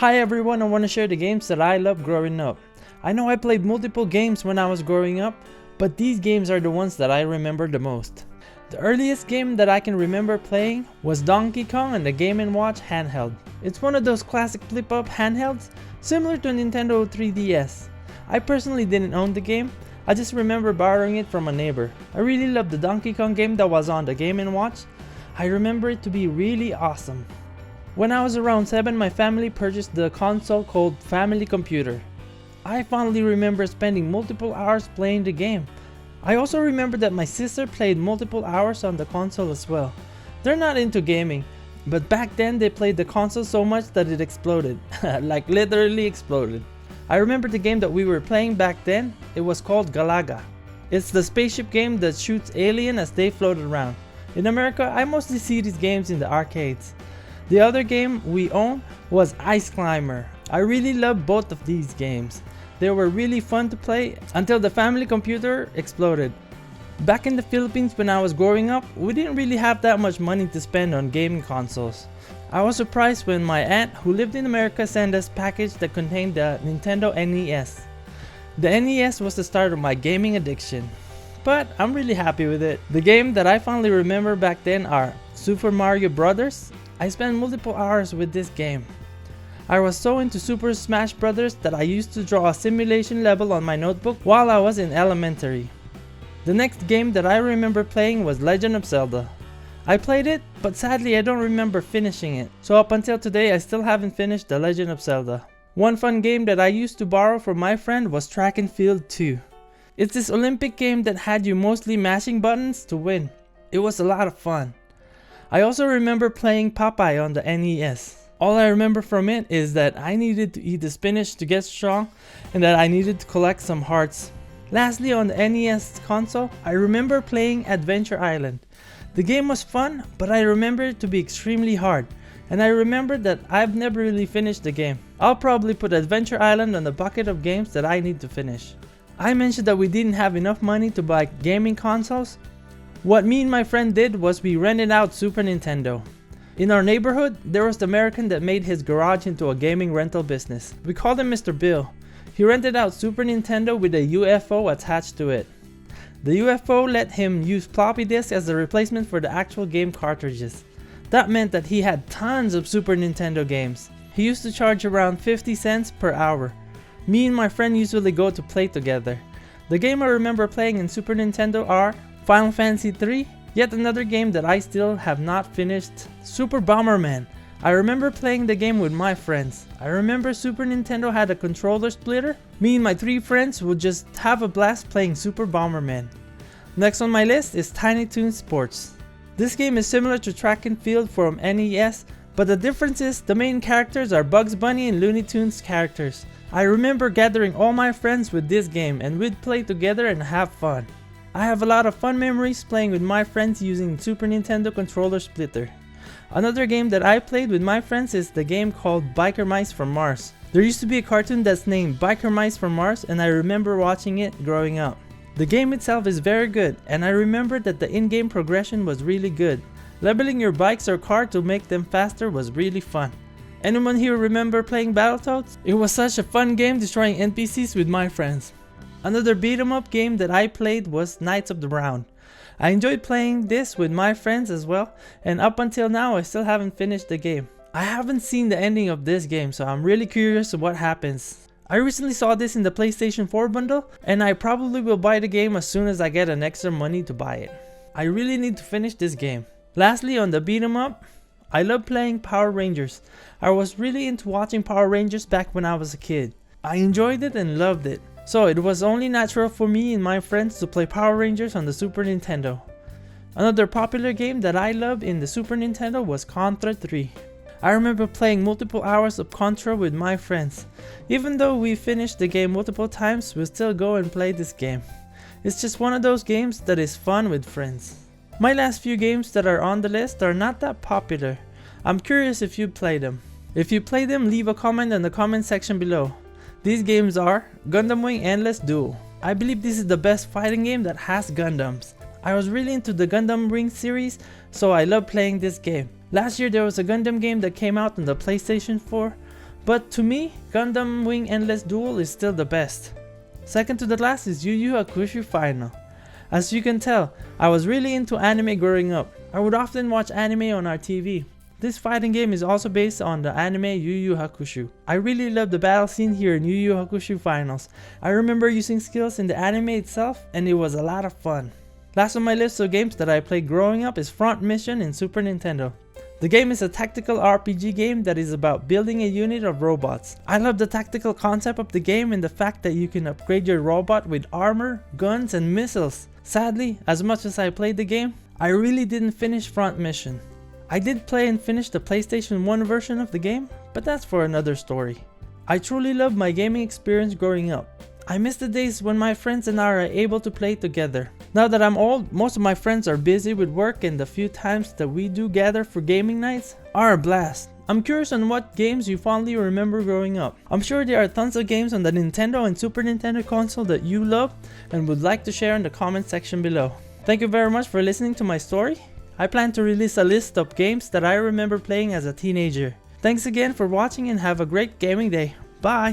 Hi everyone, I want to share the games that I loved growing up. I know I played multiple games when I was growing up, but these games are the ones that I remember the most. The earliest game that I can remember playing was Donkey Kong on the Game & Watch handheld. It's one of those classic flip-up handhelds, similar to Nintendo 3DS. I personally didn't own the game, I just remember borrowing it from a neighbor. I really loved the Donkey Kong game that was on the Game & Watch. I remember it to be really awesome. When I was around 7, my family purchased the console called Family Computer. I fondly remember spending multiple hours playing the game. I also remember that my sister played multiple hours on the console as well. They're not into gaming, but back then they played the console so much that it exploded. Like literally exploded. I remember the game that we were playing back then. It was called Galaga. It's the spaceship game that shoots aliens as they float around. In America, I mostly see these games in the arcades. The other game we owned was Ice Climber. I really loved both of these games. They were really fun to play until the family computer exploded. Back in the Philippines when I was growing up, we didn't really have that much money to spend on gaming consoles. I was surprised when my aunt who lived in America sent us a package that contained the Nintendo NES. The NES was the start of my gaming addiction, but I'm really happy with it. The game that I fondly remember back then are Super Mario Bros. I spent multiple hours with this game. I was so into Super Smash Bros. That I used to draw a simulation level on my notebook while I was in elementary. The next game that I remember playing was Legend of Zelda. I played it, but sadly I don't remember finishing it. So up until today I still haven't finished The Legend of Zelda. One fun game that I used to borrow from my friend was Track and Field 2. It's this Olympic game that had you mostly mashing buttons to win. It was a lot of fun. I also remember playing Popeye on the NES. All I remember from it is that I needed to eat the spinach to get strong and that I needed to collect some hearts. Lastly, on the NES console, I remember playing Adventure Island. The game was fun, but I remember it to be extremely hard, and I remember that I've never really finished the game. I'll probably put Adventure Island on the bucket of games that I need to finish. I mentioned that we didn't have enough money to buy gaming consoles. What me and my friend did was we rented out Super Nintendo. In our neighborhood, there was the American that made his garage into a gaming rental business. We called him Mr. Bill. He rented out Super Nintendo with a UFO attached to it. The UFO let him use floppy disks as a replacement for the actual game cartridges. That meant that he had tons of Super Nintendo games. He used to charge around 50 cents per hour. Me and my friend usually go to play together. The game I remember playing in Super Nintendo are Final Fantasy III, yet another game that I still have not finished, Super Bomberman. I remember playing the game with my friends. I remember Super Nintendo had a controller splitter. Me and my 3 friends would just have a blast playing Super Bomberman. Next on my list is Tiny Toons Sports. This game is similar to Track and Field from NES, but the difference is the main characters are Bugs Bunny and Looney Tunes characters. I remember gathering all my friends with this game and we'd play together and have fun. I have a lot of fun memories playing with my friends using Super Nintendo controller splitter. Another game that I played with my friends is the game called Biker Mice from Mars. There used to be a cartoon that's named Biker Mice from Mars, and I remember watching it growing up. The game itself is very good, and I remember that the in-game progression was really good. Leveling your bikes or car to make them faster was really fun. Anyone here remember playing Battletoads? It was such a fun game destroying NPCs with my friends. Another beat 'em up game that I played was Knights of the Round. I enjoyed playing this with my friends as well, and up until now I still haven't finished the game. I haven't seen the ending of this game, so I'm really curious of what happens. I recently saw this in the PlayStation 4 bundle, and I probably will buy the game as soon as I get an extra money to buy it. I really need to finish this game. Lastly, on the beat 'em up, I love playing Power Rangers. I was really into watching Power Rangers back when I was a kid. I enjoyed it and loved it. So it was only natural for me and my friends to play Power Rangers on the Super Nintendo. Another popular game that I loved in the Super Nintendo was Contra 3. I remember playing multiple hours of Contra with my friends. Even though we finished the game multiple times, we still go and play this game. It's just one of those games that is fun with friends. My last few games that are on the list are not that popular. I'm curious if you play them. If you play them, leave a comment in the comment section below. These games are Gundam Wing Endless Duel. I believe this is the best fighting game that has Gundams. I was really into the Gundam Wing series, so I love playing this game. Last year there was a Gundam game that came out on the PlayStation 4. But to me, Gundam Wing Endless Duel is still the best. Second to the last is Yu Yu Hakusho Final. As you can tell, I was really into anime growing up. I would often watch anime on our TV. This fighting game is also based on the anime Yu Yu Hakusho. I really love the battle scene here in Yu Yu Hakusho Finals. I remember using skills in the anime itself and it was a lot of fun. Last on my list of games that I played growing up is Front Mission in Super Nintendo. The game is a tactical RPG game that is about building a unit of robots. I love the tactical concept of the game and the fact that you can upgrade your robot with armor, guns and missiles. Sadly, as much as I played the game, I really didn't finish Front Mission. I did play and finish the PlayStation 1 version of the game, but that's for another story. I truly love my gaming experience growing up. I miss the days when my friends and I are able to play together. Now that I'm old, most of my friends are busy with work and the few times that we do gather for gaming nights are a blast. I'm curious on what games you fondly remember growing up. I'm sure there are tons of games on the Nintendo and Super Nintendo console that you love and would like to share in the comment section below. Thank you very much for listening to my story. I plan to release a list of games that I remember playing as a teenager. Thanks again for watching and have a great gaming day. Bye!